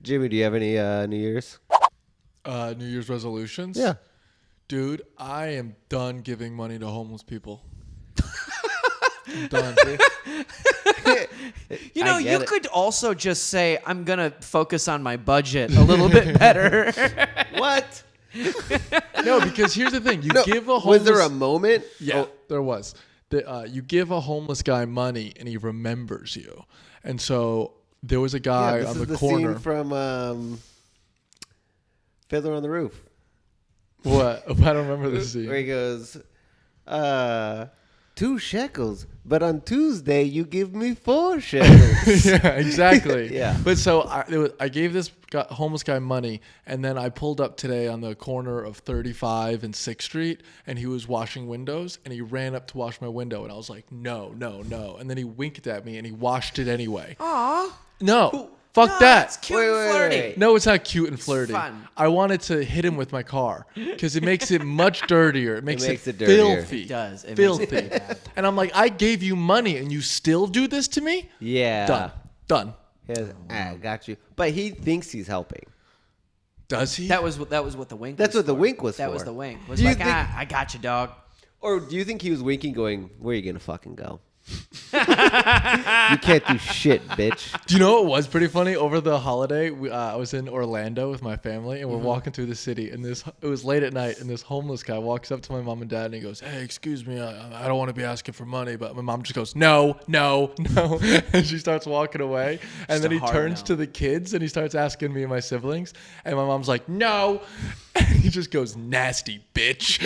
Jimmy, do you have any New Year's? New Year's resolutions? Yeah. Dude, I am done giving money to homeless people. I'm done. You know, you could also just say, I'm going to focus on my budget a little bit better. What? No, because here's the thing. You give a homeless... Was there a moment? Yeah, there was. You give a homeless guy money and he remembers you. And so there was a guy on the corner. Scene from Fiddler on the Roof. What? I don't remember the scene. Where he goes, 2 shekels, but on Tuesday you give me 4 shekels. Yeah, exactly. Yeah. But so I gave this homeless guy money, and then I pulled up today on the corner of 35 and 6th Street, and he was washing windows, and he ran up to wash my window, and I was like, no. And then he winked at me, and he washed it anyway. Aw. No. Fuck that. It's cute and flirty. Wait. No, it's not cute and flirty. fun. I wanted to hit him with my car because it makes it much dirtier. It makes it it dirtier. filthy. It does. It filthy. makes it bad. And I'm like, I gave you money and you still do this to me? Yeah. Done. I got you. But he thinks he's helping. Does he? That was what the wink That's was what the for. wink was That for. was the wink. Was Do you like, think- I got you, dog. Or do you think he was winking going, where are you going to fucking go? You can't do shit, bitch. Do you know what was pretty funny? Over the holiday, I was in Orlando with my family, and we're walking through the city, and it was late at night, and this homeless guy walks up to my mom and dad, and he goes, hey, excuse me, I don't want to be asking for money, but my mom just goes, no, and she starts walking away, and then he turns to the kids, and he starts asking me and my siblings, and my mom's like, no, and he just goes, nasty bitch.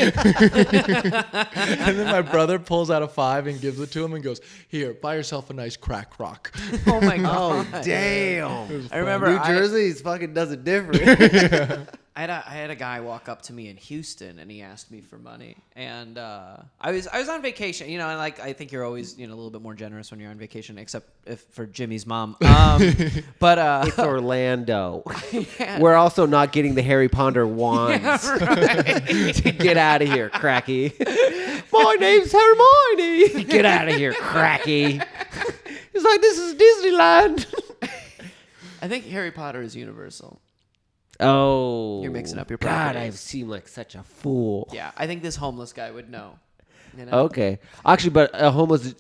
And then my brother pulls out a 5 and gives it to him and goes, here, buy yourself a nice crack rock. Oh my god. Oh, damn. I remember New Jersey fucking does it different. I had a guy walk up to me in Houston, and he asked me for money, and I was on vacation, you know, and like I think you're always, you know, a little bit more generous when you're on vacation, except if for Jimmy's mom. But It's Orlando. yeah. We're also not getting the Harry Potter wands. Yeah, right. Get out of here, cracky. My name's Hermione. Get out of here, cracky. He's like, this is Disneyland. I think Harry Potter is universal. Oh. You're mixing up your God, properties. I seem like such a fool. Yeah, I think this homeless guy would know. You know? Okay. Actually, but a homeless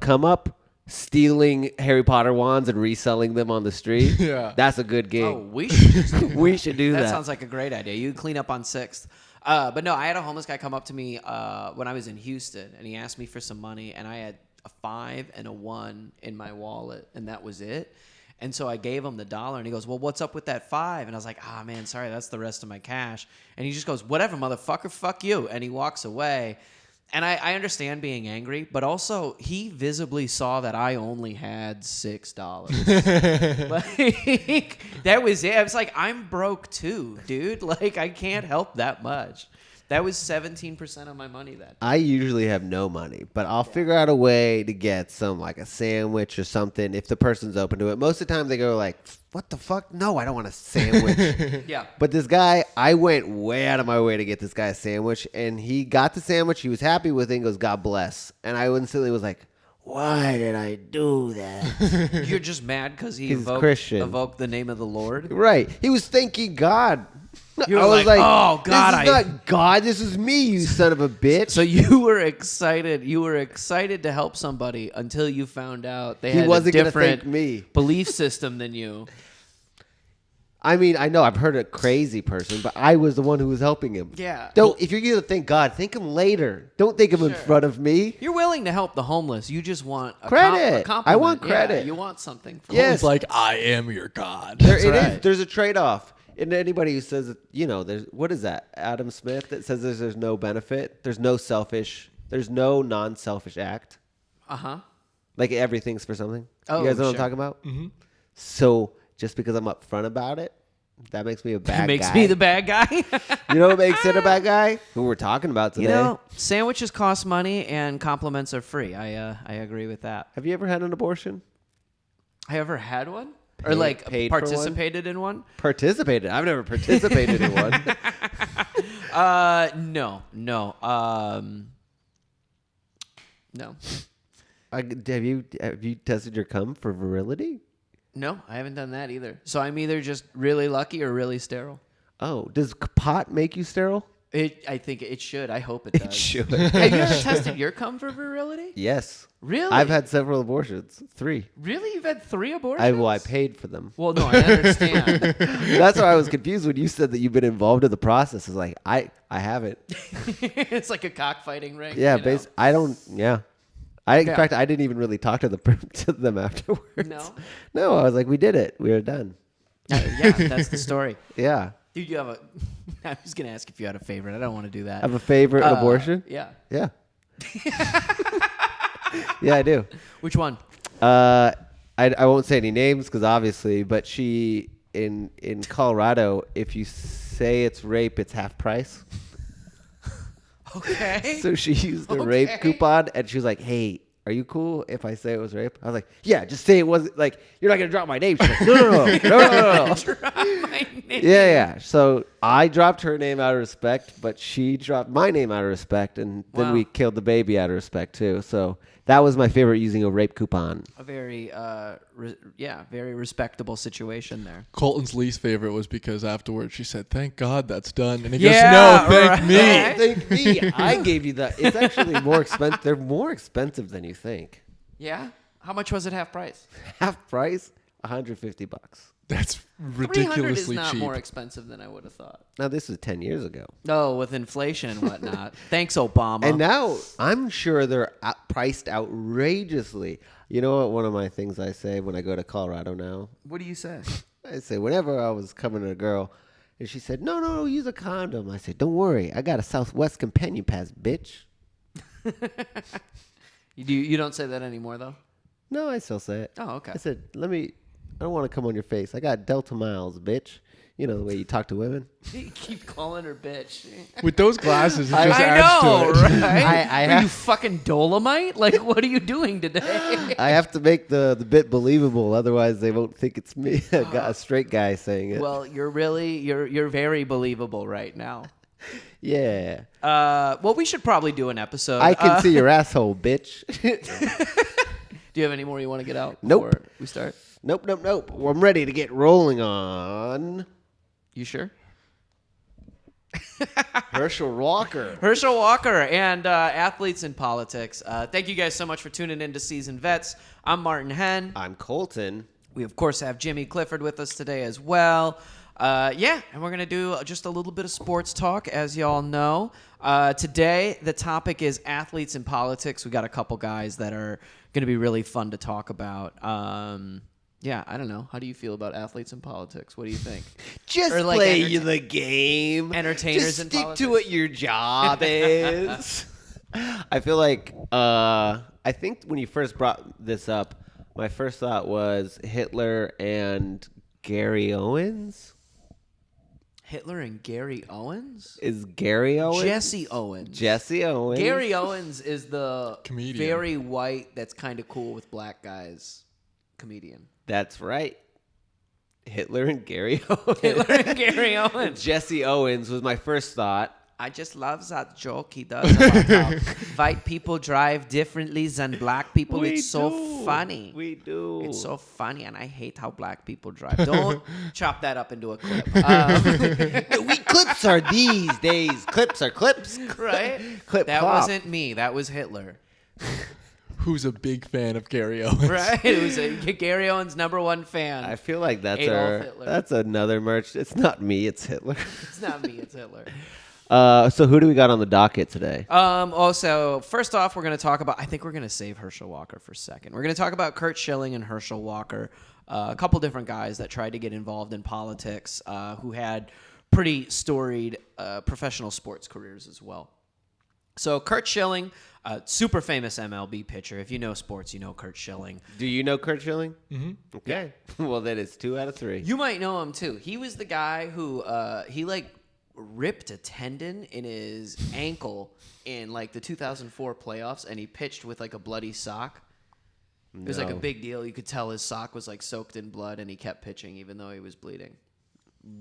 come up stealing Harry Potter wands and reselling them on the street. Yeah. That's a good gig. Oh, we should just do that. We should do that. That sounds like a great idea. You can clean up on 6th. But no, I had a homeless guy come up to me when I was in Houston, and he asked me for some money, and I had a 5 and a 1 in my wallet, and that was it. And so I gave him the $1, and he goes, well, what's up with that 5? And I was like, man, sorry, that's the rest of my cash. And he just goes, whatever, motherfucker, fuck you. And he walks away. And I understand being angry, but also he visibly saw that I only had $6. Like, that was it. I was like, I'm broke too, dude. Like, I can't help that much. That was 17% of my money that day. I usually have no money, but I'll figure out a way to get some, like a sandwich or something if the person's open to it. Most of the time they go like, what the fuck? No, I don't want a sandwich. Yeah. But this guy, I went way out of my way to get this guy a sandwich, and he got the sandwich. He was happy with it and goes, God bless. And I instantly was like, why did I do that? You're just mad because he He's Christian. evoked the name of the Lord? Right. He was thanking God. You were I was like, oh, God, this is not God. This is me, you son of a bitch. So you were excited. You were excited to help somebody until you found out they had wasn't a gonna different thank me. belief system than you. I mean, I know I've heard a crazy person, but I was the one who was helping him. Yeah. If you're going to thank God, thank him later. Don't thank him in front of me. You're willing to help the homeless. You just want a Credit. a compliment. I want Yeah, credit. you want something. From Yes. It's like, I am your God. There it right. is. There's a trade-off. And anybody who says, that, you know, there's what is that? Adam Smith that says there's no benefit. There's no non-selfish act. Uh-huh. Like everything's for something. Oh, you guys know what I'm sure. talking about? Mm-hmm. So just because I'm upfront about it, that makes me a bad guy. That makes me the bad guy. You know what makes it a bad guy? Who we're talking about today. You know, sandwiches cost money and compliments are free. I agree with that. Have you ever had an abortion? I ever had one? Or like paid for one? participated in one? Participated. I've never participated in one. No. No. Have you tested your cum for virility? No, I haven't done that either. So I'm either just really lucky or really sterile. Oh, does pot make you sterile? I think it should. I hope it does. It should. Have you ever tested your cum for virility? Yes. Really? I've had several abortions. 3. Really? You've had 3 abortions? I paid for them. Well, no, I understand. That's why I was confused when you said that you've been involved in the process. It's like, I haven't. It's like a cockfighting ring. Yeah, you know? I don't, yeah. In fact, I didn't even really talk to them afterwards. No? No, I was like, we did it. We are done. Yeah, that's the story. Yeah. Dude, you have a... I was going to ask if you had a favorite. I don't want to do that. I have a favorite abortion? Yeah. Yeah. Yeah, I do. Which one? I won't say any names because obviously, but she in Colorado, if you say it's rape, it's half price. Okay. So she used the rape coupon, and she was like, "Hey, are you cool if I say it was rape?" I was like, "Yeah, just say it wasn't. Like, you're not gonna drop my name." She's like, "No. Drop my name. Yeah. So I dropped her name out of respect, but she dropped my name out of respect, and then we killed the baby out of respect too. So that was my favorite, using a rape coupon. A very, very respectable situation there. Colton's least favorite was because afterwards she said, "Thank God that's done," and he Yeah, goes, "No, thank right. me." Thank me. I gave you that. It's actually more expensive. They're more expensive than you think. Yeah? How much was it half price? Half price, $150. That's 300 ridiculously is not cheap. more expensive than I would have thought. Now this was 10 years ago, No, with inflation and whatnot. Thanks, Obama. and now I'm sure they're priced outrageously. You know what? One of my things I say when I go to Colorado now, What do you say? I say whenever I was coming to a girl, and she said, "No, use a condom." I said, "Don't worry, I got a Southwest companion pass, bitch." You don't say that anymore, though? No, I still say it. Oh, okay. I said, I don't want to come on your face. I got Delta miles, bitch. You know the way you talk to women. You keep calling her bitch. With those glasses, it just I adds know, to it. right? I Are have- you fucking Dolomite? Like, what are you doing today? I have to make the bit believable, otherwise they won't think it's me, a straight guy saying it. Well, you're very believable right now. Yeah. Well, we should probably do an episode. I can see your asshole, bitch. Do you have any more you want to get out Nope. before we start? Nope. Well, I'm ready to get rolling on You sure? Herschel Walker. Herschel Walker and Athletes in Politics. Thank you guys so much for tuning in to Seasoned Vets. I'm Martin Henn. I'm Colton. We, of course, have Jimmy Clifford with us today as well. And we're going to do just a little bit of sports talk, as y'all know. Today, the topic is athletes in politics. We got a couple guys that are going to be really fun to talk about. Yeah, I don't know. How do you feel about athletes in politics? What do you think? Just Or like play the game. entertainers Just in stick politics. to what your job is. I feel like I think when you first brought this up, my first thought was Hitler and Gary Owens. Hitler and Gary Owens? Is Gary Owens? Jesse Owens. Jesse Owens. Gary Owens is the Comedian. very white that's kind of cool with black guys comedian. That's right. Hitler and Gary Owens. Hitler and Gary Owens. Jesse Owens was my first thought. I just love that joke he does about how white people drive differently than black people. It's so funny. We do. It's so funny, and I hate how black people drive. Don't chop that up into a clip. Clips are these days. Clips are clips. Right? Clip That clop. wasn't me. That was Hitler. Who's a big fan of Gary Owens? Right? It was Gary Owens' #1 fan. I feel like that's Adolf Hitler. that's another merch. It's not me. It's Hitler. It's not me. It's Hitler. So who do we got on the docket today? Also, first off, we're going to talk about, I think we're going to save Herschel Walker for a second. We're going to talk about Curt Schilling and Herschel Walker, a couple different guys that tried to get involved in politics, who had pretty storied professional sports careers as well. So Curt Schilling, super famous MLB pitcher. If you know sports, you know Curt Schilling. Do you know Curt Schilling? Mm-hmm. Okay. Well, then it's 2 out of 3. You might know him too. He was the guy who ripped a tendon in his ankle in like the 2004 playoffs, and he pitched with like a bloody sock. It was like a big deal. You could tell his sock was like soaked in blood, and he kept pitching even though he was bleeding.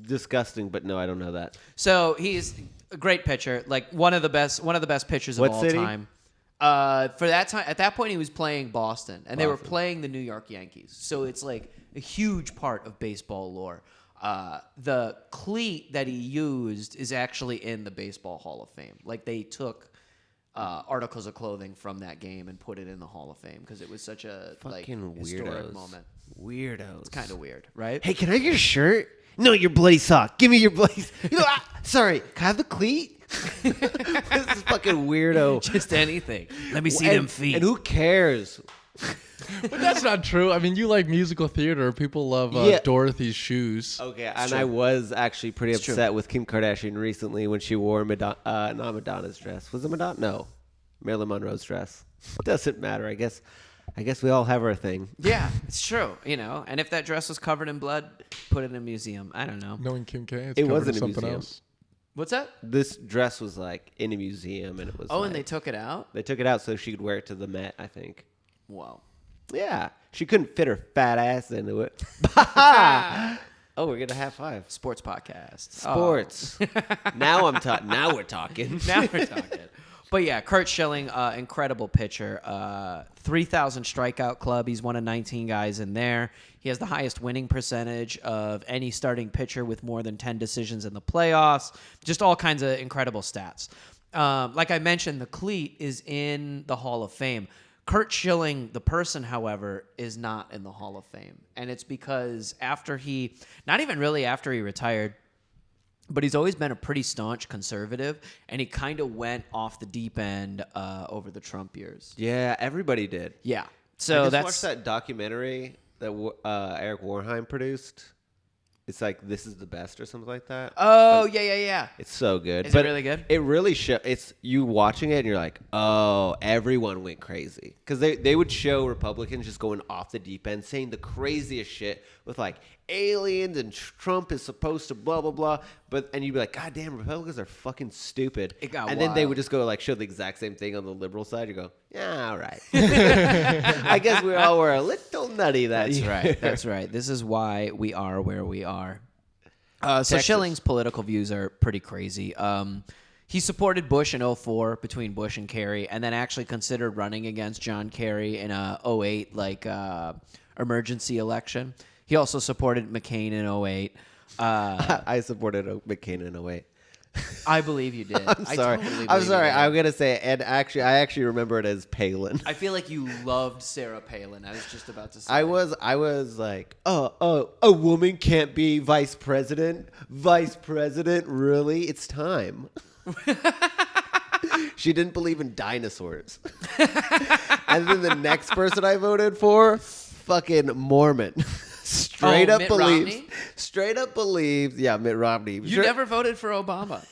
Disgusting, but no, I don't know that. So he's a great pitcher, like one of the best pitchers of What all city? time. For that time, at that point, he was playing Boston, and they were playing the New York Yankees. So it's like a huge part of baseball lore. The cleat that he used is actually in the Baseball Hall of Fame. Like they took articles of clothing from that game and put it in the Hall of Fame because it was such a Fucking historic weirdos. moment. Weirdos. It's kind of weird, right? Hey, can I get your shirt? No, your bloody sock. Give me your bloody. Sorry. Can I have the cleat? This is fucking weirdo. Just anything. Let me see them feet. And who cares? But that's not true. I mean, you like musical theater. People love Dorothy's shoes. Okay, and I was actually pretty upset with Kim Kardashian recently when she wore not Madonna's dress. Was it Madonna? No, Marilyn Monroe's dress. Doesn't matter. I guess we all have our thing. Yeah, it's true. And if that dress was covered in blood, put it in a museum. I don't know. Knowing Kim K, It covered wasn't in a something museum. else. What's that? This dress was like in a museum, and it was. Oh, and they took it out? They took it out so she could wear it to the Met, I think. Wow. Yeah, she couldn't fit her fat ass into it. Oh, we're gonna high five. Sports podcast. Sports. Now I'm talking. Now we're talking. Now we're talking. But yeah, Curt Schilling, incredible pitcher. 3,000 strikeout club. He's one of 19 guys in there. He has the highest winning percentage of any starting pitcher with more than 10 decisions in the playoffs. Just all kinds of incredible stats. Like I mentioned, the cleat is in the Hall of Fame. Curt Schilling, the person, however, is not in the Hall of Fame. And it's because not even really after he retired, but he's always been a pretty staunch conservative, and he kind of went off the deep end over the Trump years. Yeah, everybody did. Yeah. So I just that's watched that documentary that Eric Warheim produced. It's like This Is the Best or something like that. Oh, yeah. It's so good. Is it really good? It really it's you watching it and you're like, oh, everyone went crazy. Because they would show Republicans just going off the deep end, saying the craziest shit with like aliens and Trump is supposed to blah, blah, blah. And you'd be like, God damn, Republicans are fucking stupid. It got and then they wild. would just go like show the exact same thing on the liberal side. You go, yeah, all right. I guess we all were a little nutty that year. That's right. This is why we are where we are. So Texas. Schilling's political views are pretty crazy. He supported Bush in 2004 between Bush and Kerry, and then actually considered running against John Kerry in a 2008 emergency election. He also supported McCain in 2008. I supported McCain in 2008. I believe you did. I'm sorry. Totally I'm believe sorry. you did. I'm gonna say, and actually, I actually remember it as Palin. I feel like you loved Sarah Palin. I was just about to say. I was like, oh, a woman can't be vice president. Vice president, really? It's time. She didn't believe in dinosaurs. And then the next person I voted for, fucking Mormon. Straight up Mitt believes. Romney? Straight up believes. Yeah, Mitt Romney. You never voted for Obama.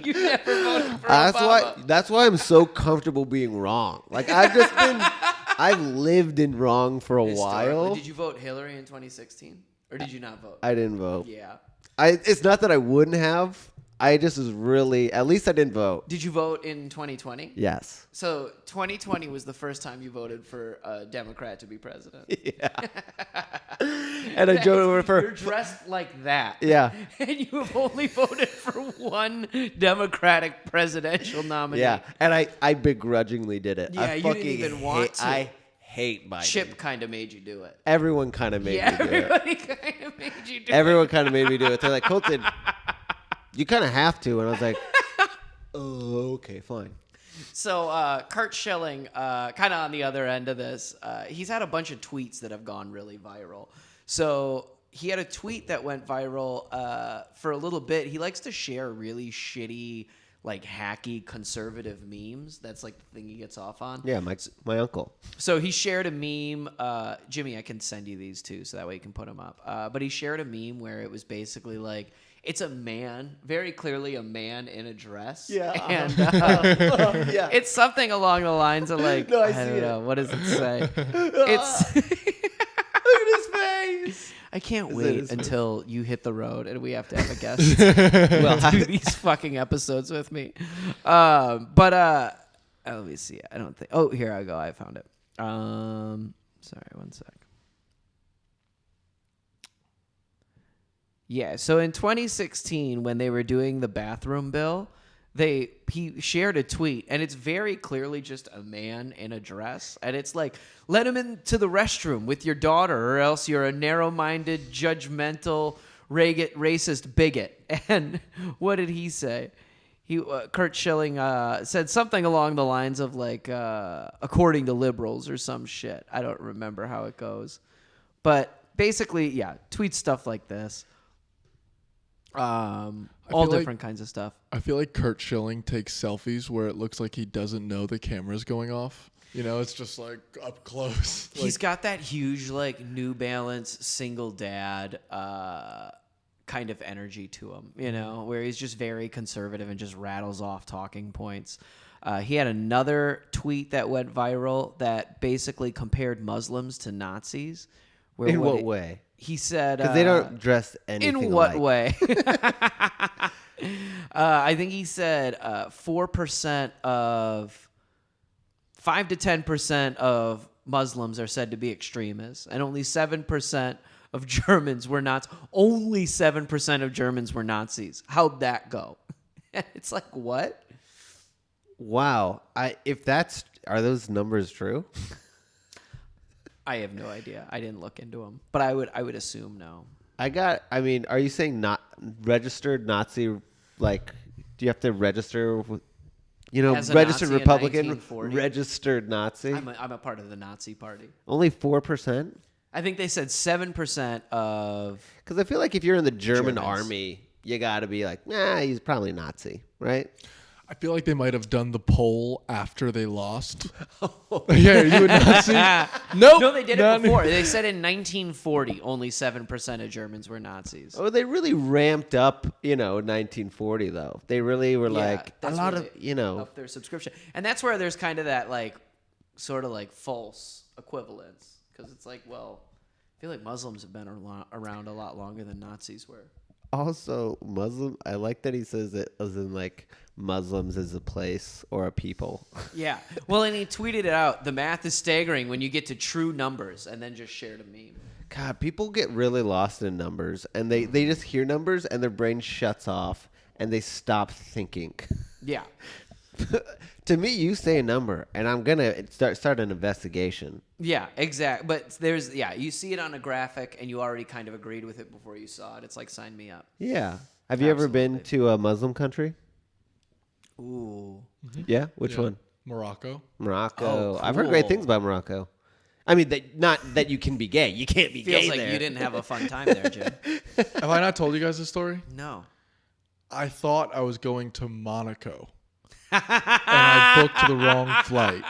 You never voted for That's Obama. that's why I'm so comfortable being wrong. Like I've lived in wrong for a Historically. while. Did you vote Hillary in 2016? Or did you not vote? I didn't vote. Yeah. It's not that I wouldn't have. I just was really, at least I didn't vote. Did you vote in 2020? Yes. So 2020 was the first time you voted for a Democrat to be president. Yeah. And I voted You're for. dressed like that. Yeah. And you have only voted for one Democratic presidential nominee. Yeah. And I begrudgingly did it. Yeah, I you didn't fucking even want to. I hate Biden. Chip kind of made you do it. Everyone kind of made Yeah, me do it. everybody kind of made you do it. Everyone kind of made me do it. They're like, Colton, you kind of have to. And I was like, oh, okay, fine. So Curt Schilling, kind of on the other end of this, he's had a bunch of tweets that have gone really viral. So he had a tweet that went viral for a little bit. He likes to share really shitty, like hacky conservative memes. That's like the thing he gets off on. Yeah, my uncle. So he shared a meme. Jimmy, I can send you these too, so that way you can put them up. But he shared a meme where it was basically like, it's a man, very clearly a man in a dress. Yeah. And Yeah. it's something along the lines of like, No, I I see don't know. it. What does it say? It's. Look at his face. I can't Is it wait his until you hit the road and we have to have a guest well, do these fucking episodes with me. Let me see. I don't think. Oh, here I go. I found it. Sorry, one sec. Yeah, so in 2016, when they were doing the bathroom bill, he shared a tweet, and it's very clearly just a man in a dress, and it's like, let him into the restroom with your daughter, or else you're a narrow-minded, judgmental, racist bigot. And what did he say? Curt Schilling said something along the lines of like, according to liberals or some shit. I don't remember how it goes, but basically, yeah, tweet stuff like this. All different kinds of stuff. I feel like Curt Schilling takes selfies where it looks like he doesn't know the camera's going off. You know, it's just like up close. He's got that huge like New Balance single dad kind of energy to him, you know, where he's just very conservative and just rattles off talking points. He had another tweet that went viral that basically compared Muslims to Nazis. In what way? He said... Because they don't dress anything in what alike. way? I think he said 4% of... 5 to 10% of Muslims are said to be extremists, and only 7% of Germans were Nazis. Only 7% of Germans were Nazis. How'd that go? It's like, what? Wow. Are those numbers true? I have no idea. I didn't look into them, but I would assume no. Are you saying not registered Nazi? Like, do you have to register with, As a registered Nazi in Republican, 1940? registered Nazi? I'm a part of the Nazi party. Only 4%? I think they said 7% of... Because I feel like if you're in the German Germans. army, you got to be like, nah, he's probably Nazi, right? I feel like they might have done the poll after they lost. Yeah, are you a Nazi? Nope. No, they did it before. They said in 1940, only 7% of Germans were Nazis. Oh, they really ramped up, 1940, though. They really were like, a that's lot where of, they up their subscription. And that's where there's kind of that, like, sort of like false equivalence. Because it's like, well, I feel like Muslims have been around a lot longer than Nazis were. Also, Muslim, I like that he says it as in like Muslims is a place or a people. Yeah. Well, and he tweeted it out. The math is staggering when you get to true numbers, and then just shared a meme. God, people get really lost in numbers, and they just hear numbers and their brain shuts off and they stop thinking. Yeah. To me, you say a number, and I'm gonna start an investigation. Yeah, exactly. But you see it on a graphic, and you already kind of agreed with it before you saw it. It's like, sign me up. Yeah. Have you ever been to a Muslim country? Ooh. Yeah? Which one? Morocco. Morocco. Oh, I've heard great cool. things about Morocco. I mean, not that you can be gay. You can't be Feels gay like there. you didn't have a fun time there, Jim. Have I not told you guys this story? No. I thought I was going to Monaco. And I booked the wrong flight.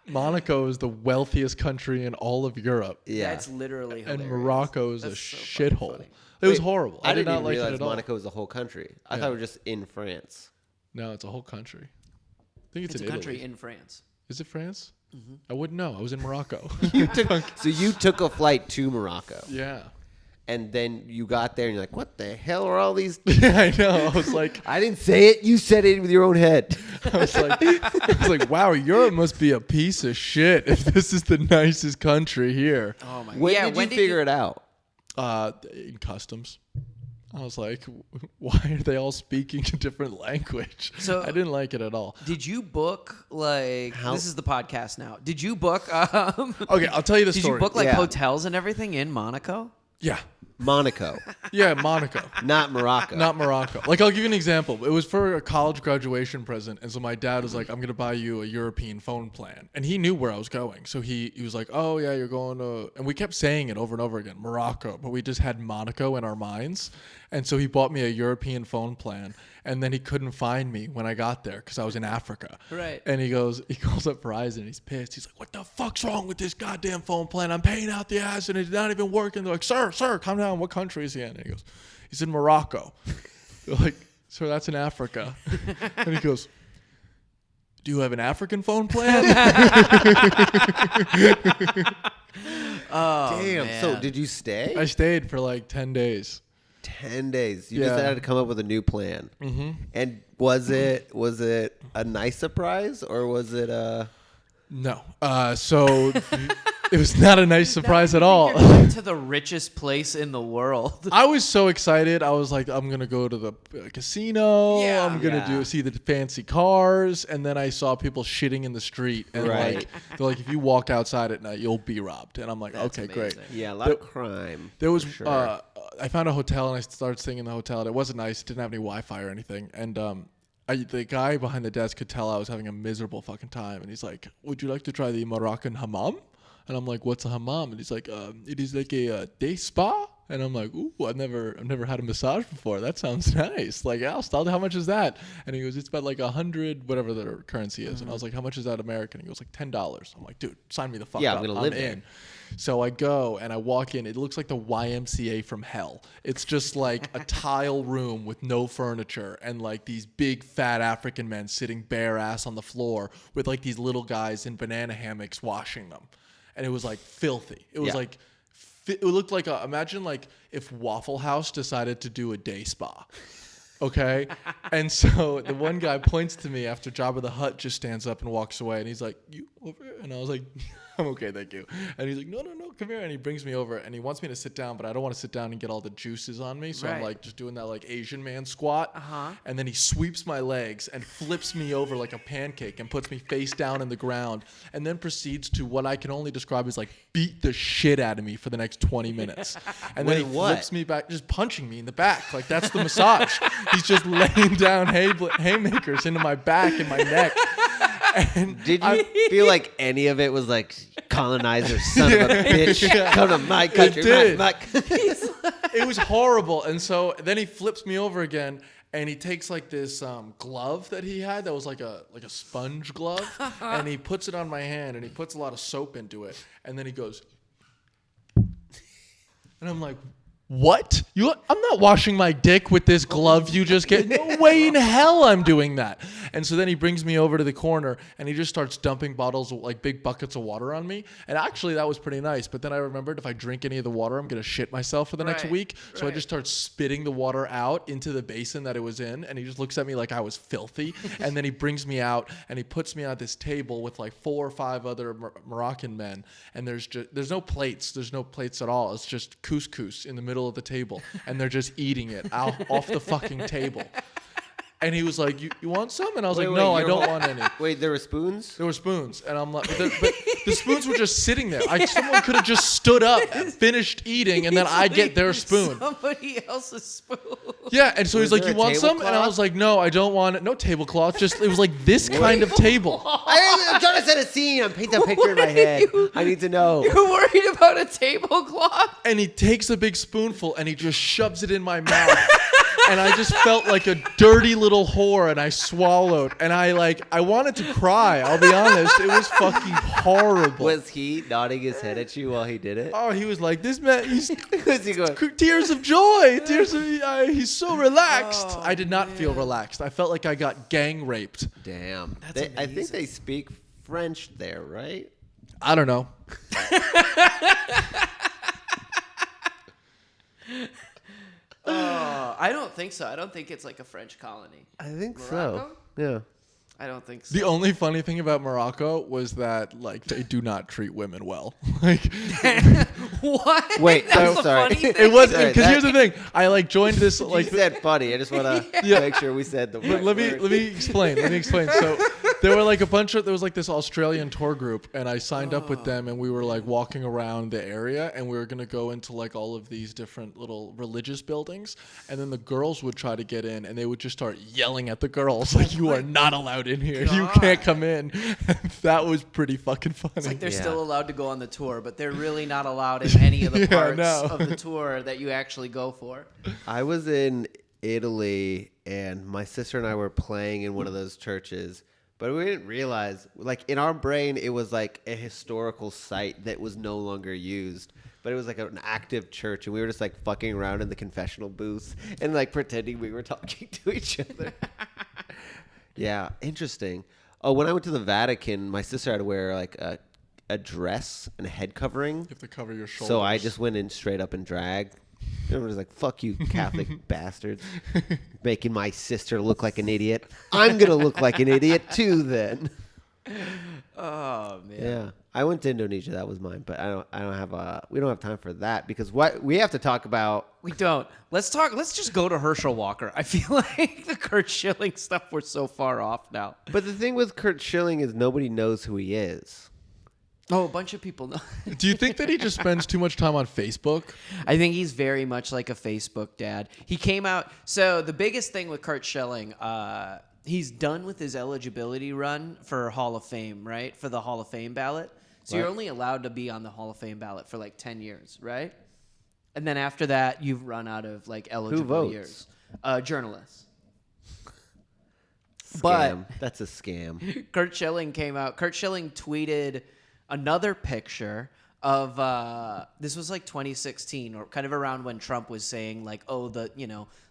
Monaco is the wealthiest country in all of Europe. Yeah. That's literally hilarious. And Morocco is That's a so shithole. funny. It was Wait, horrible. I did didn't not even like realize it at all. Monaco was a whole country. I Yeah. thought it was just in France. No, it's a whole country. I think it's It's a in country Italy. in France. Is it France? Mm-hmm. I wouldn't know. I was in Morocco. So you took a flight to Morocco, Yeah. and then you got there, and you're like, "What the hell are all these?" Yeah, I know. I was like, I didn't say it. You said it with your own head. I was like, wow, Europe must be a piece of shit if this is the nicest country here. Oh my god. When Yeah, did when you figure it out? In customs. I was like, why are they all speaking a different language? So- I didn't like it at all. Did you book like this is the podcast now? Did you book Okay, I'll tell you the Did story. you book like Yeah. hotels and everything in Monaco? Yeah. Monaco, Yeah, Monaco. not Morocco. Not Morocco. Like, I'll give you an example. It was for a college graduation present. And so my dad was like, I'm going to buy you a European phone plan. And he knew where I was going. So he was like, oh, yeah, you're going to... And we kept saying it over and over again, Morocco. But we just had Monaco in our minds. And so he bought me a European phone plan. And then he couldn't find me when I got there because I was in Africa. Right. And he calls up Verizon. He's pissed. He's like, what the fuck's wrong with this goddamn phone plan? I'm paying out the ass and it's not even working. They're like, sir, calm down. What country is he in? And he goes, he's in Morocco. They're like, sir, that's in Africa. And he goes, do you have an African phone plan? Oh, Damn. man. So did you stay? I stayed for like 10 days. 10 days. You Yeah. just had to come up with a new plan. Mm-hmm. And was it a nice surprise or was it a? No. So It was not a nice surprise at all. You're going to the richest place in the world. I was so excited. I was like, I'm gonna go to the casino. Yeah. I'm gonna see the fancy cars, and then I saw people shitting in the street, and Right. like they're like, if you walk outside at night, you'll be robbed. And I'm like, That's okay, great. amazing. Yeah, a lot of crime. There was for sure. I found a hotel and I started staying in the hotel. And it wasn't nice. It didn't have any Wi-Fi or anything. And the guy behind the desk could tell I was having a miserable fucking time. And he's like, "Would you like to try the Moroccan hammam?" And I'm like, "What's a hammam?" And he's like, "It is like a day spa." And I'm like, "Ooh, I've never had a massage before. That sounds nice." Like, yeah, how much is that? And he goes, "It's about like 100, whatever the currency is." And I was like, "How much is that American?" He goes, like $10. I'm like, "Dude, sign me the fuck Yeah, up. I'm gonna live in." there. So I go and I walk in. It looks like the YMCA from hell. It's just like a tile room with no furniture and like these big fat African men sitting bare ass on the floor with like these little guys in banana hammocks washing them. And it was like filthy. It was Yeah. like, it looked like imagine like if Waffle House decided to do a day spa. Okay. And so the one guy points to me after Jabba the Hutt just stands up and walks away. And he's like, "You over here?" And I was like, "I'm okay, thank you." And he's like, no, come here. And he brings me over and he wants me to sit down, but I don't want to sit down and get all the juices on me. So I'm Right. like just doing that like Asian man squat. Uh-huh. And then he sweeps my legs and flips me over like a pancake and puts me face down in the ground. And then proceeds to what I can only describe as like beat the shit out of me for the next 20 minutes. And then he Wait, what? flips me back, just punching me in the back. Like that's the massage. He's just laying down haymakers into my back and my neck. And Did you feel like any of it was like colonizer son of a bitch? Yeah. Come to my country. did. My it was horrible. And so then he flips me over again and he takes like this glove that he had that was like a sponge glove and he puts it on my hand and he puts a lot of soap into it and then he goes and I'm like, "What? I'm not washing my dick with this glove you just get. No way in hell I'm doing that." And so then he brings me over to the corner and he just starts dumping bottles of like big buckets of water on me. And actually that was pretty nice. But then I remembered if I drink any of the water, I'm going to shit myself for the next Right, week. So I right. just start spitting the water out into the basin that it was in. And he just looks at me like I was filthy. And then he brings me out and he puts me at this table with like 4 or 5 other Moroccan men. And there's no plates. There's no plates at all. It's just couscous in the middle of the table. And they're just eating it off the fucking table. And he was like, you want some? And I was like, no, I don't want any. Wait, there were spoons? There were spoons. And I'm like, but the spoons were just sitting there. Someone could have just stood up and finished eating, and then I get their spoon. Somebody else's spoon. Yeah, and so he's Was like, there you a want some? And I tablecloth? was like, no, I don't want it. No tablecloth. Just, it was like this kind of table. I'm trying to set a scene. I'm painting a picture in my head. I need to know. You're worried about a tablecloth? And he takes a big spoonful and he just shoves it in my mouth. And I just felt like a dirty little whore and I swallowed. And I wanted to cry. I'll be honest. It was fucking horrible. Was he nodding his head at you while he did it? Oh, he was like, this man, he's Was he going? tears of joy. He's so relaxed. Oh, I did not feel relaxed. I felt like I got gang raped. Damn. That's I think amazing. they speak French there, right? I don't know. I don't think so. I don't think it's like a French colony. I think Morocco? so. Yeah. I don't think so. The only funny thing about Morocco was that like they do not treat women well. Like What? Wait, That's I'm the sorry. funny thing. it was Sorry, because that- here's the thing. I like joined this Like like you said funny. I just want to Yeah. make sure we said the But right let me word. explain. So there were like there was like this Australian tour group and I signed up with them and we were like walking around the area and we were going to go into like all of these different little religious buildings and then the girls would try to get in and they would just start yelling at the girls like, "You are not allowed in here. You God. can't come in." That was pretty fucking funny. It's like they're Yeah. still allowed to go on the tour, but they're really not allowed in any of the Yeah, parts no. of the tour that you actually go for. I was in Italy and my sister and I were playing in one of those churches, but we didn't realize, like in our brain, it was like a historical site that was no longer used. But it was like an active church, and we were just like fucking around in the confessional booths and like pretending we were talking to each other. Yeah, interesting. Oh, when I went to the Vatican, my sister had to wear like a dress and a head covering. You have to cover your shoulders. So I just went in straight up in drag. Everyone was like, "Fuck you, Catholic bastards. Making my sister look like an idiot. I'm going to look like an idiot too then." Oh man. Yeah, I went to Indonesia. That was mine, but I don't have we don't have time for that because what we have to talk about. We don't. Let's just go to Herschel Walker. I feel like the Curt Schilling stuff, we're so far off now. But the thing with Curt Schilling is nobody knows who he is. Oh, a bunch of people know. Do you think that he just spends too much time on Facebook? I think he's very much like a Facebook dad. He came out. So the biggest thing with Curt Schilling, he's done with his eligibility run for Hall of Fame, right? For the Hall of Fame ballot. So Right. you're only allowed to be on the Hall of Fame ballot for like 10 years, right? And then after that, you've run out of like eligible votes? years. Journalists. Scam. That's a scam. Curt Schilling came out. Curt Schilling tweeted another picture of this was like 2016 or kind of around when Trump was saying like, oh, the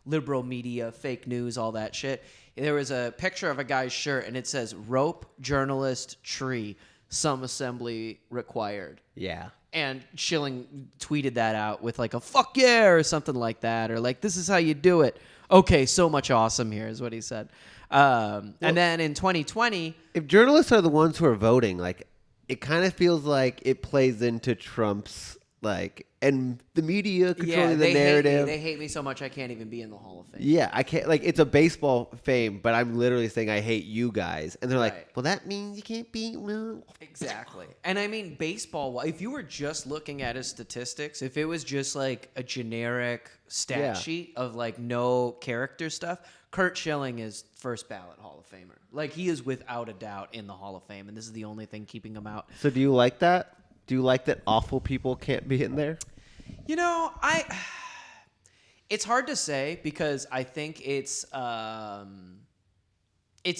liberal media, fake news, all that shit. There was a picture of a guy's shirt and it says rope, journalist, tree, some assembly required. Yeah. And Schilling tweeted that out with like a fuck yeah or something like that, or like, this is how you do it. Okay, so much awesome here is what he said. And then in 2020, If journalists are the ones who are voting, like, it kind of feels like it plays into Trump's, like, and the media controlling the narrative. They hate me so much I can't even be in the Hall of Fame. Yeah, I can't, like, it's a baseball fame, but I'm literally saying I hate you guys. And they're Right. like, well, that means you can't be, well. Exactly. And I mean, baseball, if you were just looking at his statistics, if it was just like a generic stat Yeah. sheet of like no character stuff, Curt Schilling is first ballot Hall of Famer. Like, he is without a doubt in the Hall of Fame, and this is the only thing keeping him out. So do you like that? Do you like that awful people can't be in there? It's hard to say because I think it's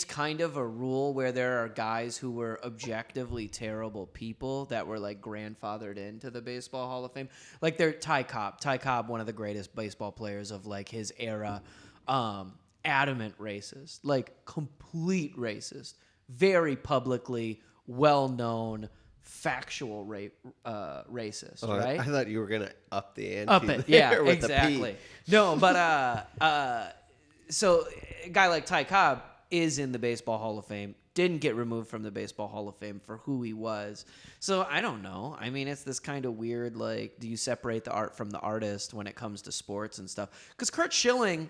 kind of a rule where there are guys who were objectively terrible people that were like grandfathered into the Baseball Hall of Fame. Like Ty Cobb, one of the greatest baseball players of like his era, adamant racist, like complete racist, very publicly well-known, factual racist, Oh, right? I thought you were going to up the ante. Up it, there yeah, with the P. exactly. No, but so a guy like Ty Cobb is in the Baseball Hall of Fame. Didn't get removed from the Baseball Hall of Fame for who he was. So I don't know. I mean, it's this kind of weird, like, do you separate the art from the artist when it comes to sports and stuff? Because Curt Schilling,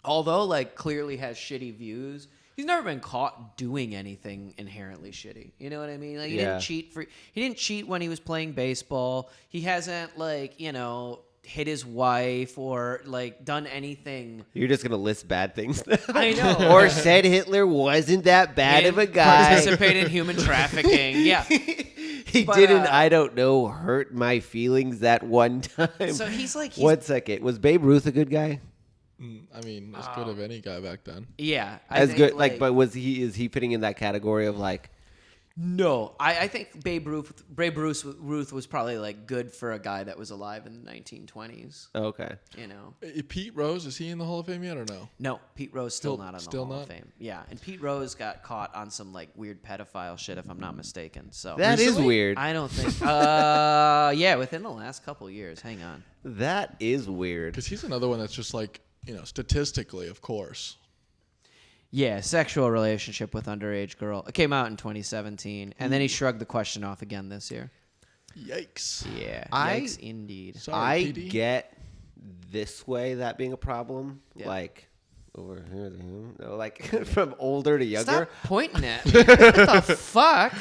although like clearly has shitty views, he's never been caught doing anything inherently shitty. You know what I mean? Like, he didn't cheat when he was playing baseball. He hasn't like, hit his wife or like done anything. You're just going to list bad things. I know. Or said Hitler wasn't that bad of a guy. Participate in human trafficking. Yeah. He But, didn't, I don't know, hurt my feelings that one time. So he's like, 1 second. Was Babe Ruth a good guy? I mean, as good as any guy back then. yeah. As good, like, but is he fitting in that category of like? No, I think Babe Ruth was probably like good for a guy that was alive in the 1920s. Okay. Pete Rose, is he in the Hall of Fame yet or no? No, Pete Rose still not on the still Hall of not? Fame. Yeah, and Pete Rose got caught on some like weird pedophile shit, if I'm not mistaken. So That is weird. I don't think. Yeah, within the last couple years. Hang on. That is weird. Because he's another one that's just like, statistically, of course. Yeah, sexual relationship with underage girl. It came out in 2017, and then he shrugged the question off again this year. Yikes. Yeah, I- yikes indeed. Sorry, I PD. get this way that being a problem. Yeah. Like over here, no, like from older to younger. Stop pointing at me. What the fuck?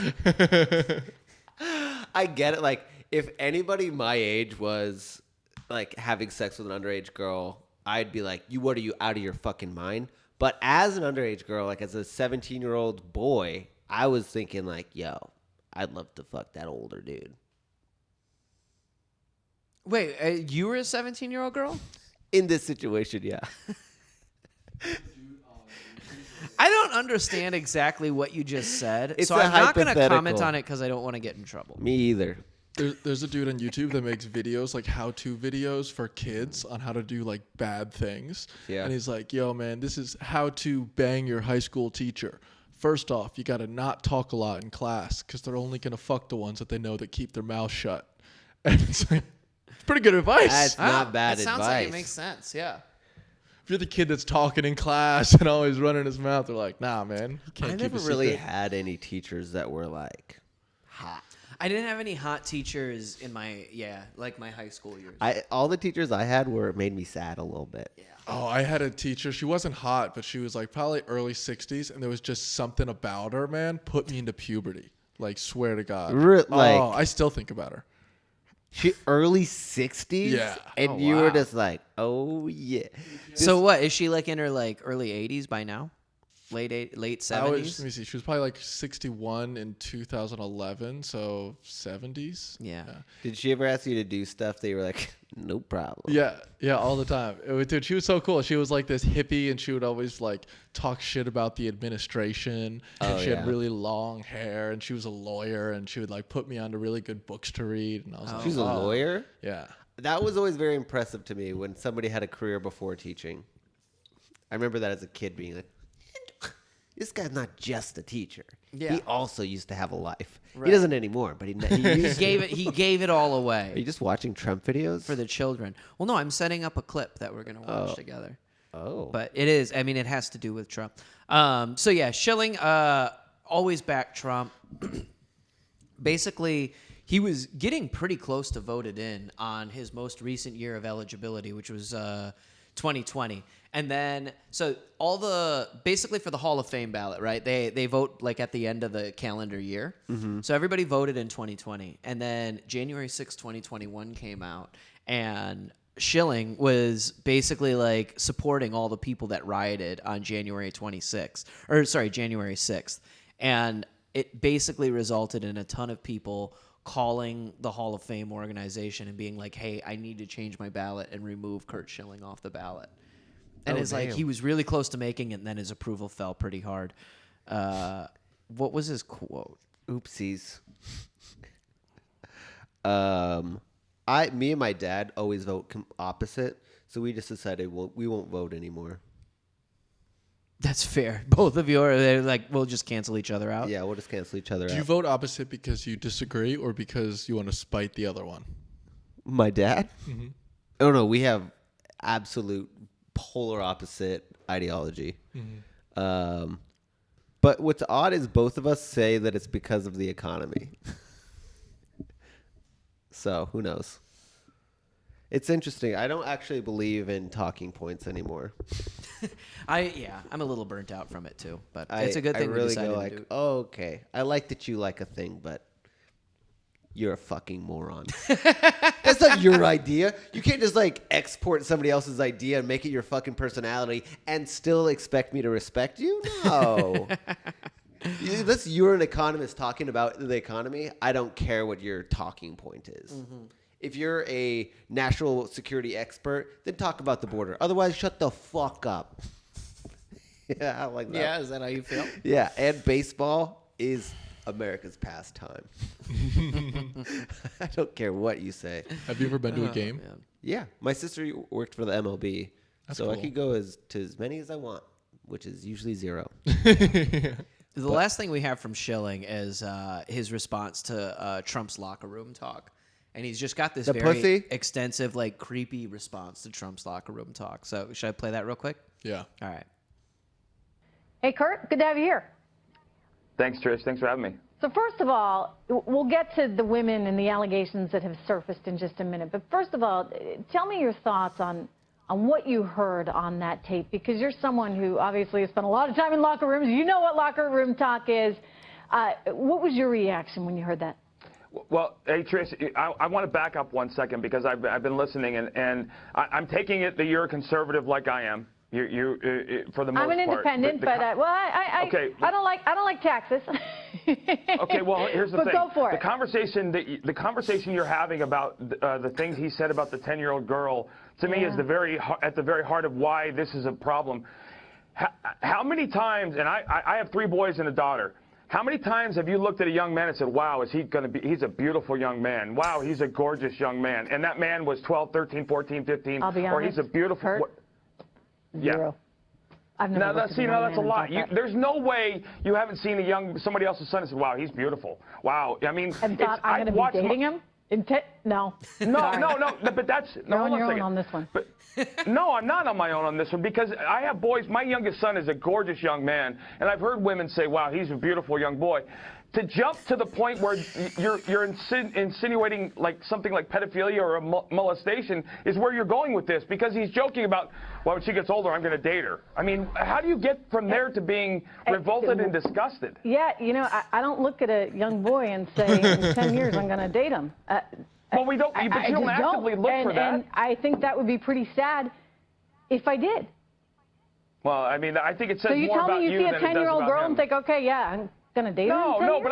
I get it. Like if anybody my age was like having sex with an underage girl, I'd be like, what are you out of your fucking mind? But as an underage girl, like as a 17-year-old boy, I was thinking like, yo, I'd love to fuck that older dude. Wait, you were a 17-year-old girl? In this situation, yeah. I don't understand exactly what you just said, It's so a I'm not going to hypothetical. comment on it because I don't want to get in trouble. Me either. There's a dude on YouTube that makes videos, like how-to videos for kids on how to do like bad things. Yeah. And he's like, yo, man, this is how to bang your high school teacher. First off, you got to not talk a lot in class because they're only going to fuck the ones that they know that keep their mouth shut. And it's like, it's pretty good advice. That's not bad That sounds like advice. it makes sense, yeah. if you're the kid that's talking in class and always running his mouth, they're like, nah, man, you can't I keep never a really secret. had any teachers that were like hot. I didn't have any hot teachers in my my high school years. All the teachers I had made me sad a little bit. Yeah. Oh, I had a teacher. She wasn't hot, but she was like probably early 60s, and there was just something about her, man, put me into puberty. Like, swear to God. Like, I still think about her. She early 60s? Yeah. And Oh, you wow. were just like, oh, yeah. So what is she like in her like early 80s by now? Late 70s? Let me see. She was probably like 61 in 2011, so 70s. Yeah. Did she ever ask you to do stuff that you were like, no problem? Yeah, all the time. Dude, she was so cool. She was like this hippie, and she would always like talk shit about the administration. And Oh, she had yeah. really long hair, and she was a lawyer, and she would like put me onto really good books to read. And I was like, She's a oh. lawyer? Yeah. That was always very impressive to me when somebody had a career before teaching. I remember that as a kid being like, this guy's not just a teacher. Yeah. He also used to have a life. Right. He doesn't anymore, but he used to. He gave it all Are away you just watching Trump videos? for the children. Well, no, I'm setting up a clip that we're going to watch together. Oh. But it is, I mean, it has to do with Trump. So yeah, Schilling always backed Trump. Basically, he was getting pretty close to voted in on his most recent year of eligibility, which was 2020. And then, so basically for the Hall of Fame ballot, right? They vote like at the end of the calendar year. Mm-hmm. So everybody voted in 2020. And then January 6, 2021 came out. And Schilling was basically like supporting all the people that rioted on January 6th. And it basically resulted in a ton of people calling the Hall of Fame organization and being like, hey, I need to change my ballot and remove Curt Schilling off the ballot. And it's like damn. he was really close to making it, and then his approval fell pretty hard. What was his quote? Oopsies. Me and my dad always vote opposite, so we just decided we won't vote anymore. That's fair. Both of you are like, we'll just cancel each other out. Yeah, we'll just cancel each other Do out. you vote opposite because you disagree or because you want to spite the other one? My dad? Mm-hmm. Oh no, we have absolute polar opposite ideology. Mm-hmm. But what's odd is both of us say that it's because of the economy. So who knows? It's interesting. I don't actually believe in talking points anymore. I'm a little burnt out from it too, but it's a good thing I we really decided go to like, do. oh, okay. I like that you like a thing, but you're a fucking moron. That's not your idea. You can't just like export somebody else's idea and make it your fucking personality and still expect me to respect you? No. Unless you're an economist talking about the economy, I don't care what your talking point is. Mm-hmm. If you're a national security expert, then talk about the border. Otherwise, shut the fuck up. Yeah, I like that. Yeah, is that how you feel? Yeah, and baseball is America's pastime. I don't care what you say. Have you ever been to a game? Man. Yeah, my sister worked for the MLB, That's so I cool. could go to as many as I want, which is usually 0. The last thing we have from Schilling is his response to Trump's locker room talk. And he's just got this The very pussy? extensive, like, creepy response to Trump's locker room talk. So should I play that real quick? Yeah. All right. Hey, Curt, good to have you here. Thanks, Trish. Thanks for having me. So first of all, we'll get to the women and the allegations that have surfaced in just a minute. But first of all, tell me your thoughts on what you heard on that tape, because you're someone who obviously has spent a lot of time in locker rooms. You know what locker room talk is. What was your reaction when you heard that? Well, hey, Trish, I want to back up 1 second because I've been listening, and I'm taking it that you're a conservative like I am. You for the most part. I'm an independent, but okay. I don't like taxes. Okay, well, here's the but thing. Go for the it. The conversation you're having about the things he said about the 10-year-old girl, to me, is at the very heart of why this is a problem. How many times, and I have 3 boys and a daughter. How many times have you looked at a young man and said, wow, he's a beautiful young man. Wow, he's a gorgeous young man. And that man was 12, 13, 14, 15. I'll be honest, or he's a beautiful... Curt, Yeah. 0. I've never looked at a young that's a man lot. and thought that. There's no way you haven't seen somebody else's son and said, wow, he's beautiful. Wow. I mean, And thought I'm going to be dating him? No. No, Sorry. no, but that's no. You're on hold your a own second. on this one. But no, I'm not on my own on this one because I have boys. My youngest son is a gorgeous young man, and I've heard women say, "Wow, he's a beautiful young boy." To jump to the point where you're insinuating like something like pedophilia or a molestation is where you're going with this, because he's joking about, well, when she gets older, I'm going to date her. I mean, how do you get from there to being revolted and disgusted? Yeah, I don't look at a young boy and say, in 10 years, I'm going to date him. Well, we don't. But you don't just actively look for that. And I think that would be pretty sad if I did. Well, I mean, I think it says So you more tell about me you you see than a it does 10-year-old about girl him. and think, okay, yeah, I'm going to date her in 10 No, years? but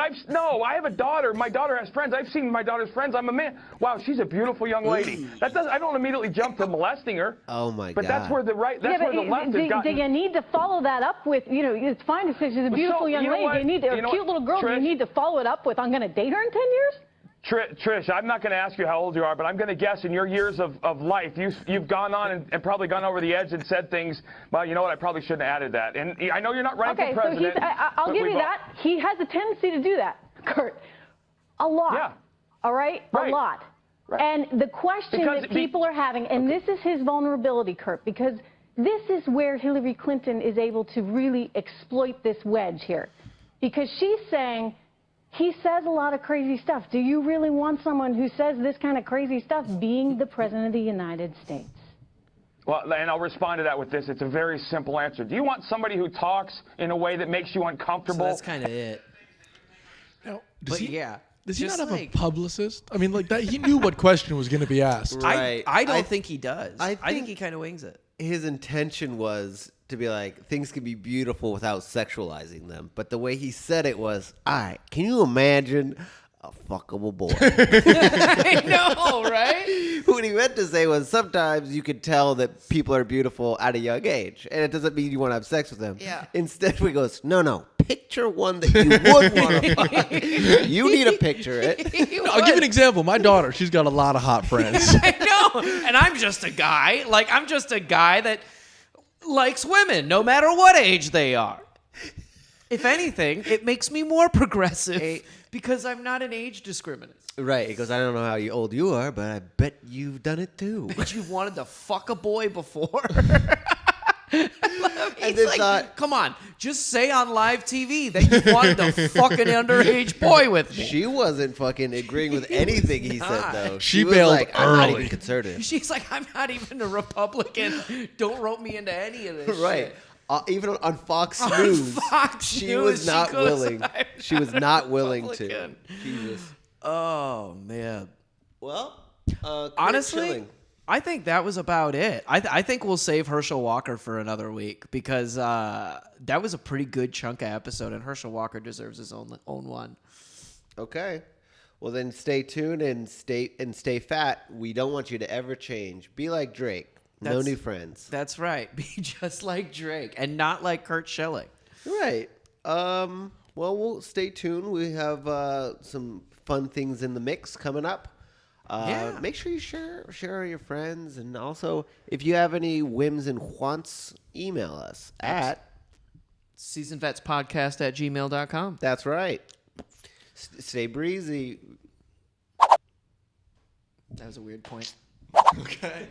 I have a daughter. My daughter has friends. I've seen my daughter's friends. I'm a man. Wow, she's a beautiful young lady. I don't immediately jump to molesting her. Oh my But God. that's where the left has do gotten. you need to follow that up with, it's fine to say she's a beautiful young you know lady. what? Do you need to, You know a cute what, little girl, do you Trish? need to follow it up with, I'm going to date her in 10 years? Trish, I'm not going to ask you how old you are, but I'm going to guess in your years of life, you've gone on and probably gone over the edge and said things. Well, you know what? I probably shouldn't have added that. And I know you're not running Okay, for president. so I'll give you that. He has a tendency to do that, Curt. A lot. Yeah. All right? Right. A lot. Right. And the question that people are having, and this is his vulnerability, Curt, because this is where Hillary Clinton is able to really exploit this wedge here. Because she's saying, he says a lot of crazy stuff. Do you really want someone who says this kind of crazy stuff being the President of the United States? Well, and I'll respond to that with this. It's a very simple answer. Do you want somebody who talks in a way that makes you uncomfortable? So that's kind of it. Now, But yeah. Does he just not have like- a publicist? I mean, like that. He knew what question was going to be asked. Right. I don't think he does. I I think think- he kind of wings it. His intention was to be like, things can be beautiful without sexualizing them. But the way he said it was, all right, can you imagine a fuckable boy? I know, right? What he meant to say was, sometimes you can tell that people are beautiful at a young age. And it doesn't mean you want to have sex with them. Yeah. Instead, he goes, no, picture one that you would want to fuck. You need to picture it. I'll give you an example. My daughter, she's got a lot of hot friends. I know. And I'm just a guy. Like, I'm just a guy that likes women, no matter what age they are. If anything, it makes me more progressive because I'm not an age discriminant. Right. He goes, I don't know how old you are, but I bet you've done it too. But you've wanted to fuck a boy before? And He's then like, come on, just say on live TV that you wanted to fuck an underage boy with me. She wasn't fucking agreeing with anything he said, though. She was bailed like, I'm not early. even conservative. She's like, I'm not even a Republican. Don't rope me into any of this Right. shit. Even on Fox News, Fox she News, was she not goes, willing. "I'm She was not a not willing to. Republican." Jesus. Oh, man. Well, Curt Honestly, Schilling. I think that was about it. I think we'll save Herschel Walker for another week because that was a pretty good chunk of episode, and Herschel Walker deserves his own one. Okay. Well, then stay tuned and stay fat. We don't want you to ever change. Be like Drake. No That's- new friends. That's right. Be just like Drake and not like Curt Schilling. Right. Well, we'll stay tuned. We have some fun things in the mix coming up. Yeah. Make sure you share with your friends, and also if you have any whims and wants, email us at. SeasonVetsPodcast@gmail.com. That's right. Stay breezy. That was a weird point. Okay.